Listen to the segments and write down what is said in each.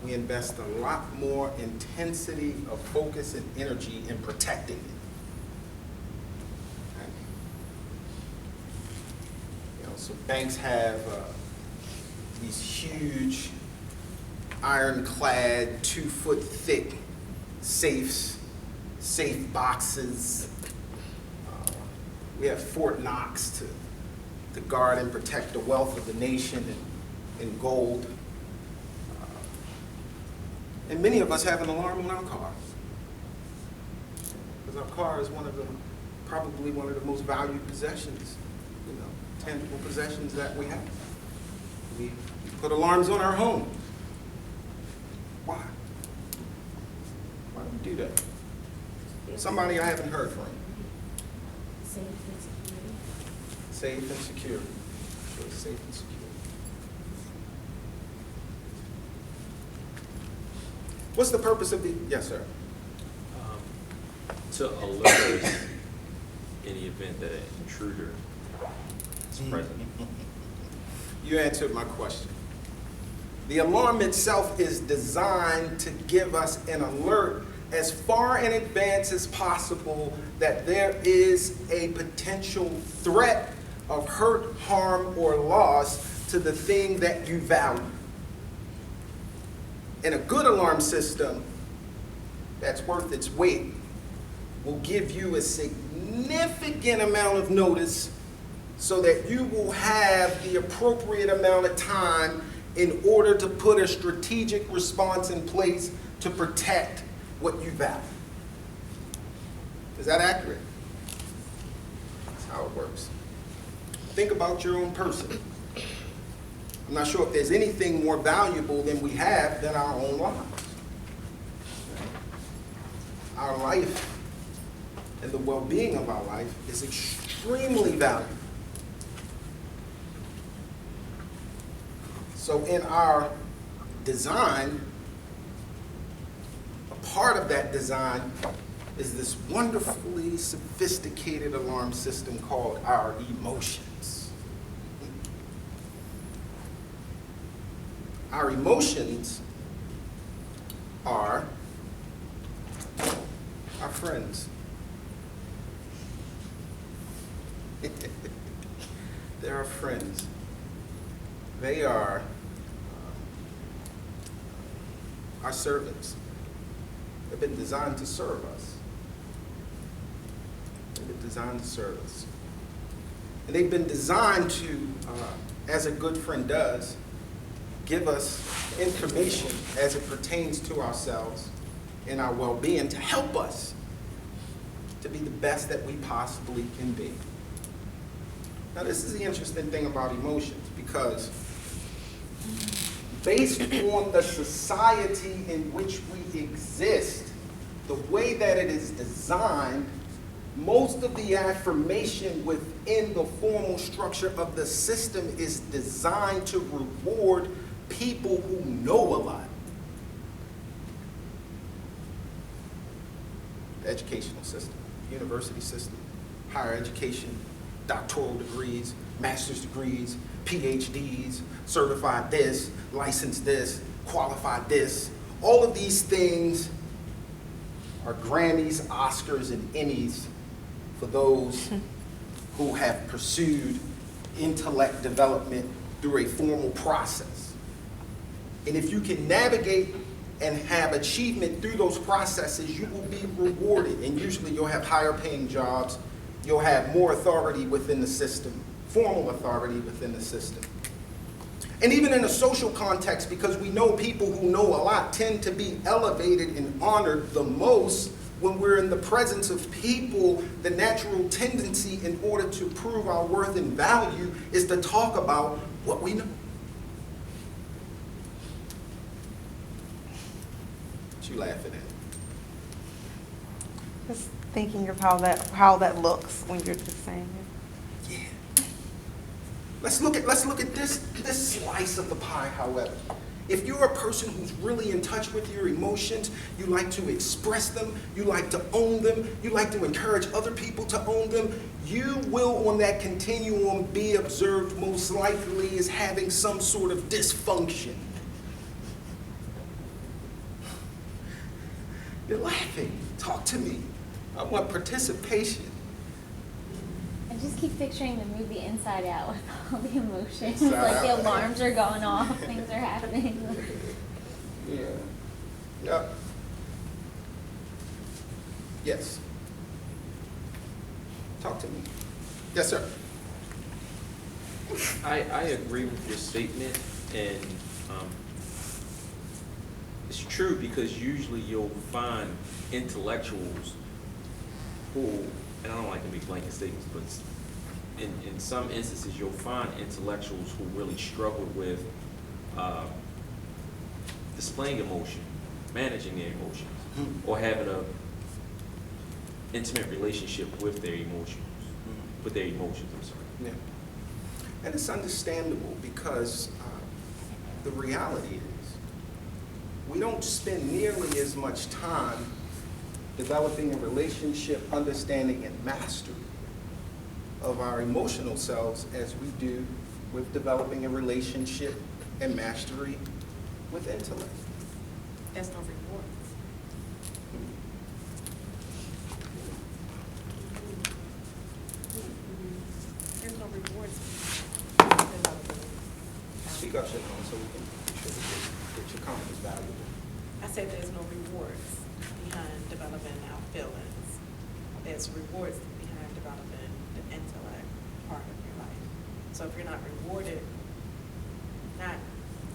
we invest a lot more intensity of focus and energy in protecting it. Okay? You know, so banks have these huge ironclad, 2-foot thick safes, safe boxes. We have Fort Knox to guard and protect the wealth of the nation in gold. And many of us have an alarm on our cars, because our car is probably one of the most valued possessions, tangible possessions that we have. We put alarms on our home. Why? Why do we do that? Somebody I haven't heard from. Safe and secure. Safe and secure. Sure, safe and secure. What's the purpose of the, yes, sir? To alert us in the event that an intruder is present. You answered my question. The alarm itself is designed to give us an alert as far in advance as possible that there is a potential threat of hurt, harm, or loss to the thing that you value. And a good alarm system that's worth its weight will give you a significant amount of notice so that you will have the appropriate amount of time in order to put a strategic response in place to protect what you value. Is that accurate? That's how it works. Think about your own person. I'm not sure if there's anything more valuable than we have than our own lives. Our life and the well-being of our life is extremely valuable. So in our design, a part of that design is this wonderfully sophisticated alarm system called our emotions. Our emotions are our friends. They're our friends. They are our servants. They've been designed to serve us. They've been designed to serve us. And they've been designed to, as a good friend does, give us information as it pertains to ourselves and our well-being to help us to be the best that we possibly can be. Now, this is the interesting thing about emotions, because based on the society in which we exist, the way that it is designed, most of the affirmation within the formal structure of the system is designed to reward people who know a lot. The educational system, university system, higher education, doctoral degrees, master's degrees, PhDs, certified this, licensed this, qualified this. All of these things are Grammys, Oscars, and Emmys for those who have pursued intellect development through a formal process. And if you can navigate and have achievement through those processes, you will be rewarded. And usually you'll have higher paying jobs. You'll have more authority within the system, formal authority within the system. And even in a social context, because we know people who know a lot tend to be elevated and honored the most when we're in the presence of people, the natural tendency in order to prove our worth and value is to talk about what we know. What you laughing at? Just thinking of how that looks when you're just saying it. Yeah. Let's look at this slice of the pie, however. If you're a person who's really in touch with your emotions, you like to express them, you like to own them, you like to encourage other people to own them, you will on that continuum be observed most likely as having some sort of dysfunction. You're laughing. Talk to me. I want participation. I just keep picturing the movie Inside Out with all the emotions. Inside Like the Out. alarms are going off, things are happening. Yeah. Yep. Yes. Talk to me. Yes, sir. I agree with your statement, and it's true because usually you'll find intellectuals who, and I don't like to make blanket statements, but in some instances you'll find intellectuals who really struggle with displaying emotion, managing their emotions, or having a intimate relationship with their emotions, I'm sorry. Yeah. And it's understandable because the reality is we don't spend nearly as much time developing a relationship, understanding, and mastery of our emotional selves as we do with developing a relationship and mastery with intellect. There's no reward. There's no rewards. Speak up, Siobhan, so we can make sure that your comment is valuable. I said there's no rewards behind developing our feelings. There's rewards behind developing the intellect part of your life. So if you're not rewarded, not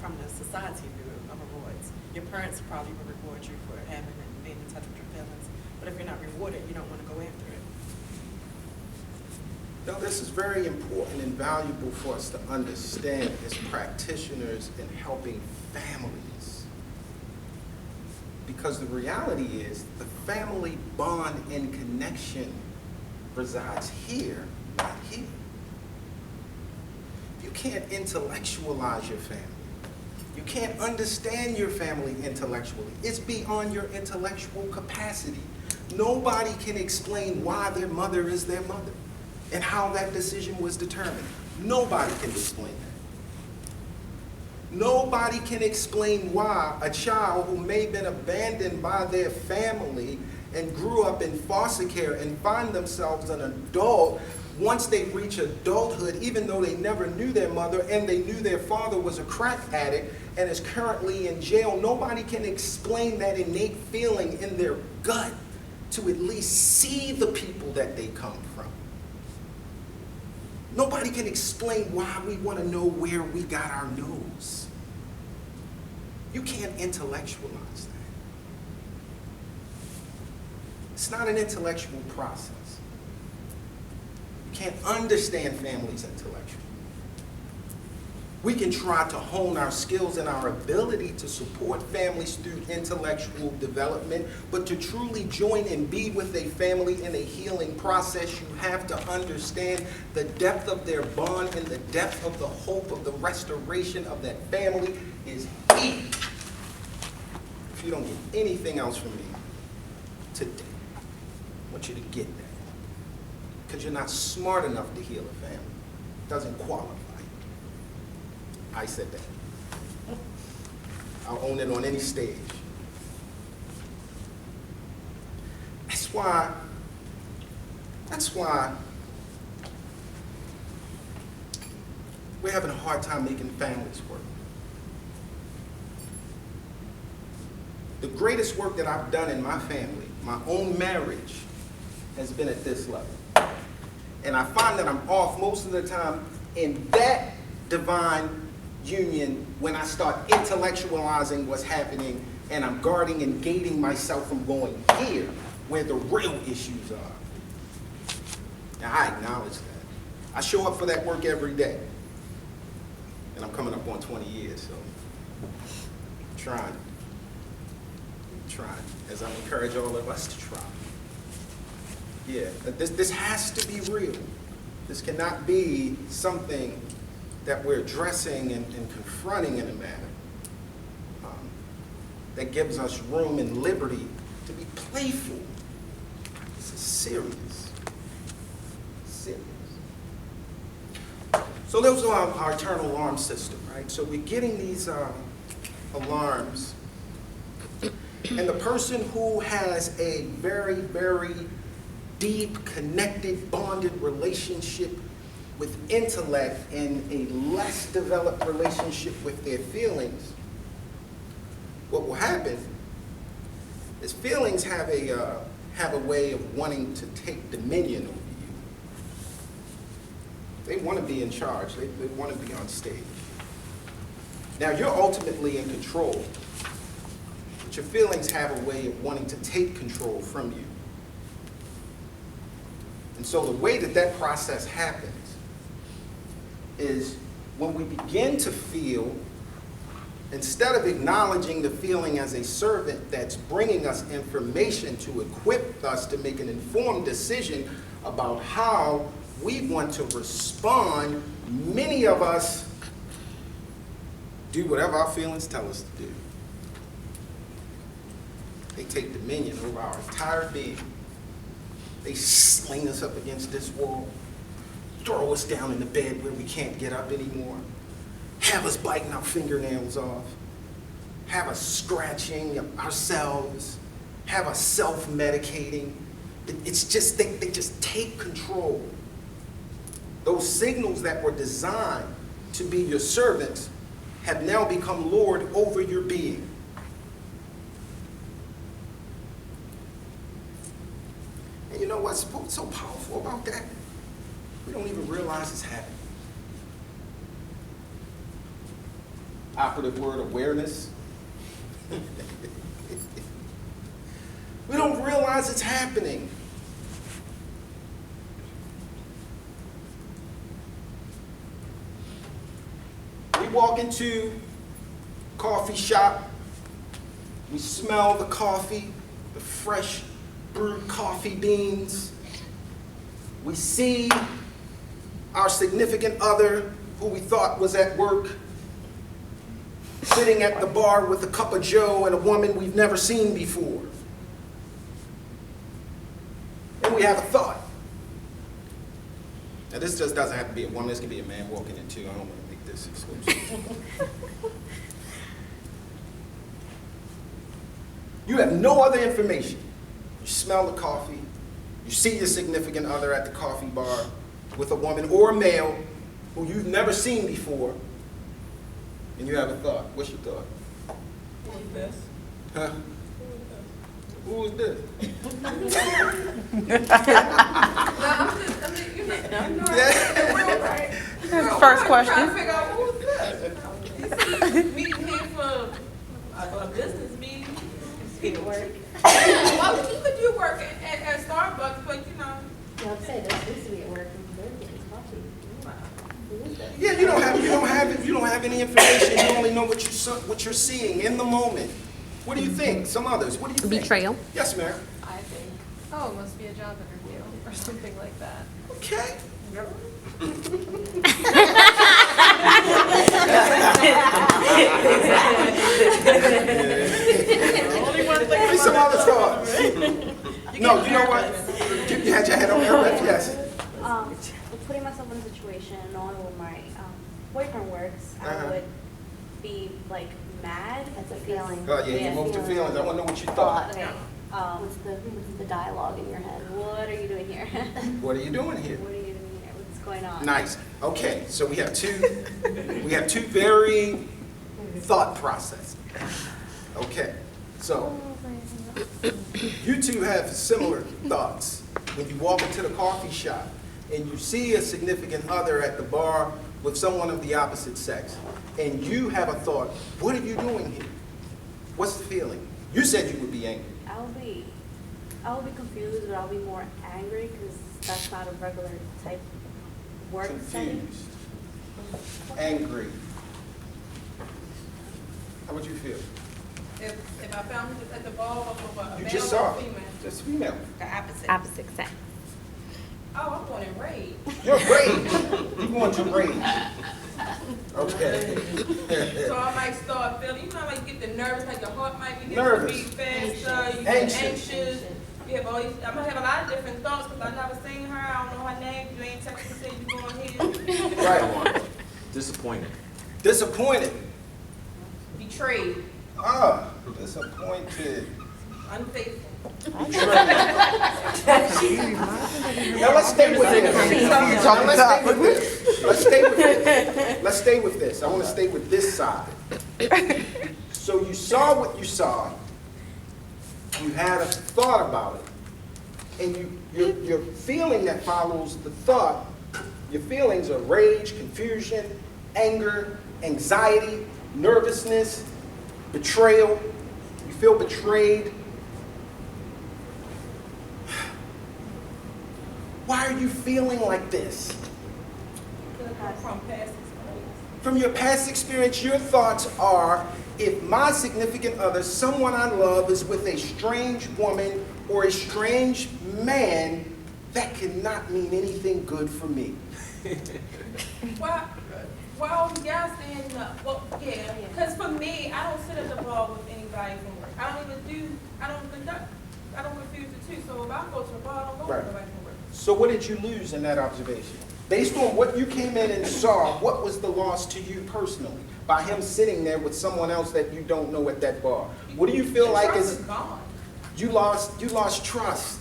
from the society view of rewards, your parents probably will reward you for having and being in touch with your feelings. But if you're not rewarded, you don't want to go after it. Now, this is very important and valuable for us to understand as practitioners in helping families. Because the reality is the family bond and connection resides here, not here. You can't intellectualize your family. You can't understand your family intellectually. It's beyond your intellectual capacity. Nobody can explain why their mother is their mother and how that decision was determined. Nobody can explain that. Nobody can explain why a child who may have been abandoned by their family and grew up in foster care and find themselves an adult, once they reach adulthood, even though they never knew their mother and they knew their father was a crack addict and is currently in jail, nobody can explain that innate feeling in their gut to at least see the people that they come from. Nobody can explain why we want to know where we got our nose. You can't intellectualize that. It's not an intellectual process. You can't understand families intellectually. We can try to hone our skills and our ability to support families through intellectual development, but to truly join and be with a family in a healing process, you have to understand the depth of their bond and the depth of the hope of the restoration of that family is key. If you don't get anything else from me today, I want you to get that. Because you're not smart enough to heal a family. It doesn't qualify. I said that. I'll own it on any stage. That's why we're having a hard time making families work. The greatest work that I've done in my family, my own marriage, has been at this level. And I find that I'm off most of the time in that divine union when I start intellectualizing what's happening and I'm guarding and gating myself from going here where the real issues are. Now, I acknowledge that. I show up for that work every day. And I'm coming up on 20 years, so I'm trying, as I encourage all of us to try. Yeah, this has to be real. This cannot be something that we're addressing and confronting in a manner that gives us room and liberty to be playful. This is serious. Serious. So those are our internal alarm system, right? So we're getting these alarms, And the person who has a very, very deep, connected, bonded relationship with intellect and a less developed relationship with their feelings, what will happen is feelings have a way of wanting to take dominion over you. They want to be in charge. They want to be on stage. Now, you're ultimately in control, but your feelings have a way of wanting to take control from you. And so the way that that process happens is when we begin to feel, instead of acknowledging the feeling as a servant that's bringing us information to equip us to make an informed decision about how we want to respond, many of us do whatever our feelings tell us to do. They take dominion over our entire being. They sling us up against this wall, throw us down in the bed where we can't get up anymore, have us biting our fingernails off, have us scratching ourselves, have us self-medicating. It's just, they just take control. Those signals that were designed to be your servants have now become Lord over your being. And you know what's so powerful about that? We don't even realize it's happening. Operative word, awareness. We don't realize it's happening. We walk into a coffee shop, we smell the coffee, the fresh brewed coffee beans. We see our significant other, who we thought was at work, sitting at the bar with a cup of joe and a woman we've never seen before. And we have a thought. Now this just doesn't have to be a woman, this can be a man walking in too. I don't want to make this exclusive. You have no other information. You smell the coffee, you see your significant other at the coffee bar with a woman or a male who you've never seen before, and you have a thought. What's your thought? Who is this? Huh? Who is this? No, I'm just, you know, right? First question. I'm trying to figure out who's this. Meeting here for a business meeting. People work. Well, you could do work at Starbucks, but you know. No, I'm saying that's used to be at work. They're getting coffee. Who is that? Yeah, you don't have any information. You only know what you're seeing in the moment. What do you think? Some others. What do you think? Betrayal. Yes, ma'am. I think, oh, it must be a job interview or something like that. Okay. Maybe some other thoughts. No, you know what? You had your head on your left, yes. Putting myself in a situation, knowing where my boyfriend works, I Uh-huh. would be like mad. That's a because- feeling. Oh, yeah, you moved to feelings. I want to know what you thought. Okay. What's the dialogue in your head? What are you doing here? What are you doing here? What are you doing here? What's going on? Nice. Okay, so we have two varying thought processes. Okay, so you two have similar thoughts. When you walk into the coffee shop and you see a significant other at the bar with someone of the opposite sex, and you have a thought, what are you doing here? What's the feeling? You said you would be angry. I'll be confused, but I'll be more angry because that's not a regular type work setting. Confused. Angry. How would you feel? If I found him at the bar with a You male just or saw a female. just female. The opposite. Opposite sex. Oh, I'm going in rage. You're rage. You want to rage. Okay. So I might start feeling, you know, like you get the nervous, like your heart might be Nervous. beat faster, you get Anxious. anxious. You have all these, I'm gonna have a lot of different thoughts because I've never seen her, I don't know her name, you ain't texting me saying you going here. Right. Disappointed. Disappointed. Betrayed. Disappointed. Unfaithful. Now let's stay with this. Now let's stay with this. Let's stay with this. Let's stay with this. I want to stay with this side. So you saw what you saw. You had a thought about it. And your feeling that follows the thought, your feelings are rage, confusion, anger, anxiety, nervousness, betrayal. You feel betrayed. Why are you feeling like this? From past experience. From your past experience, your thoughts are, if my significant other, someone I love, is with a strange woman or a strange man, that cannot mean anything good for me. Well, y'all saying, yeah, because for me, I don't sit at the bar with anybody from work. I don't confuse the two. So if I go to the bar, I don't go Right. with nobody from work. So what did you lose in that observation? Based on what you came in and saw, what was the loss to you personally by him sitting there with someone else that you don't know at that bar? What do you feel like Trust is is gone. you lost trust?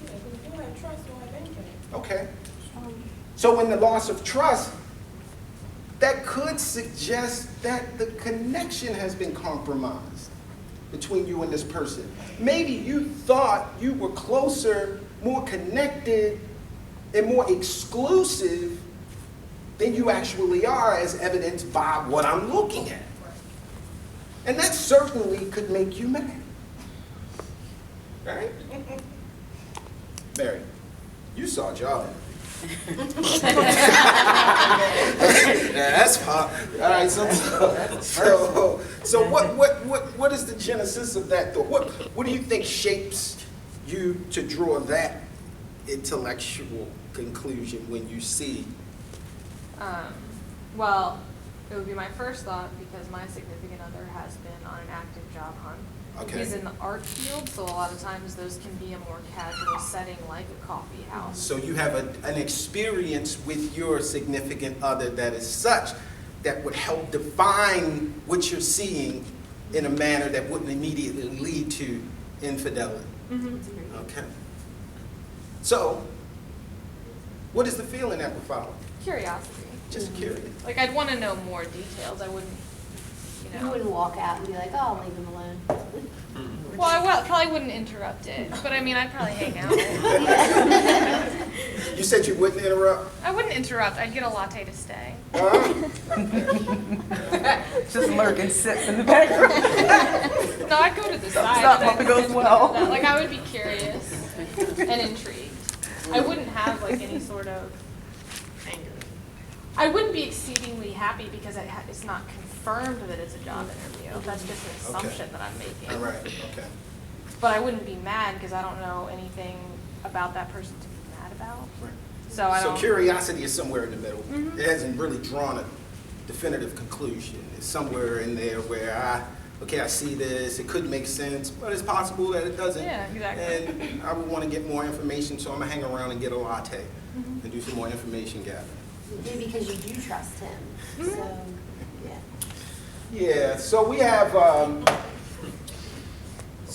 Yeah, if you don't have trust, you don't have anything. Okay. So in the loss of trust, that could suggest that the connection has been compromised between you and this person. Maybe you thought you were closer, more connected, and more exclusive than you actually are, as evidenced by what I'm looking at. And that certainly could make you mad. Right? Mary, you saw a job interview. Yeah, that's hot. All right, so what is the genesis of that thought? What do you think shapes you to draw that intellectual conclusion when you see? Well, it would be my first thought because my significant other has been on an active job hunt. Okay. He's in the art field, so a lot of times those can be a more casual setting like a coffee house. So you have an experience with your significant other that is such that would help define what you're seeing in a manner that wouldn't immediately lead to infidelity. Mm-hmm. Okay. So, what is the feeling that would follow? Curiosity. Just curious. Like, I'd want to know more details. I wouldn't, You wouldn't walk out and be like, oh, I'll leave him alone. Well, I probably wouldn't interrupt it, but I mean, I'd probably hang out. You said you wouldn't interrupt? I wouldn't interrupt. I'd get a latte to stay. Just lurk and sit in the background. No, I'd go to the side. Stop and if it I'd goes well. Like, I would be curious and intrigued. I wouldn't have like any sort of anger. I wouldn't be exceedingly happy because it's not confirmed that it's a job interview. That's just an assumption that I'm making. All right, okay. But I wouldn't be mad because I don't know anything about that person to be mad about. So I don't. So curiosity is somewhere in the middle. Mhm. It hasn't really drawn a definitive conclusion. It's somewhere in there where I see this, it could make sense, but it's possible that it doesn't. Yeah, exactly. And I would want to get more information, so I'm gonna hang around and get a latte Mhm. and do some more information gathering. Maybe because you do trust him, so, yeah. Yeah, so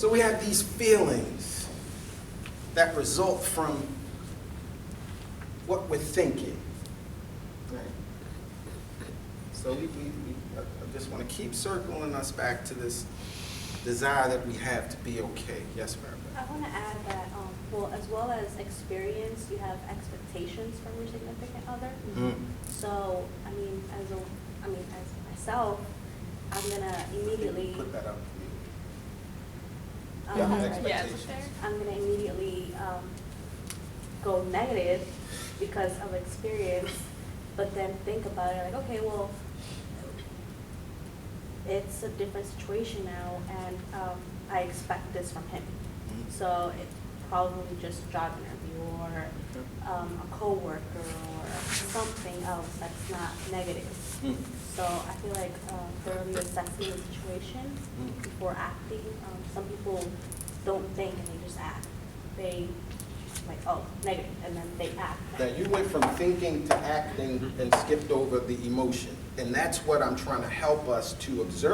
we have these feelings that result from what we're thinking. Right? So I just want to keep circling us back to this desire that we have to be okay. Yes, ma'am. I want to add that, well, as well as experience, you have expectations from your significant other. Mm. So, I mean, as myself, I'm gonna immediately, Put that up. um, Yeah, right. Yeah, expectations. is it there? I'm gonna immediately go negative because of experience, but then think about it like, okay, well, it's a different situation now, and I expect this from him. Mhm. So it's probably just a job interview or a coworker or something else that's not negative. Mm. So I feel like thoroughly assessing the situation Mm. before acting. Some people don't think and they just act. They like, oh, negative, and then they act. Now, you went from thinking to acting and skipped over the emotion. And that's what I'm trying to help us to observe.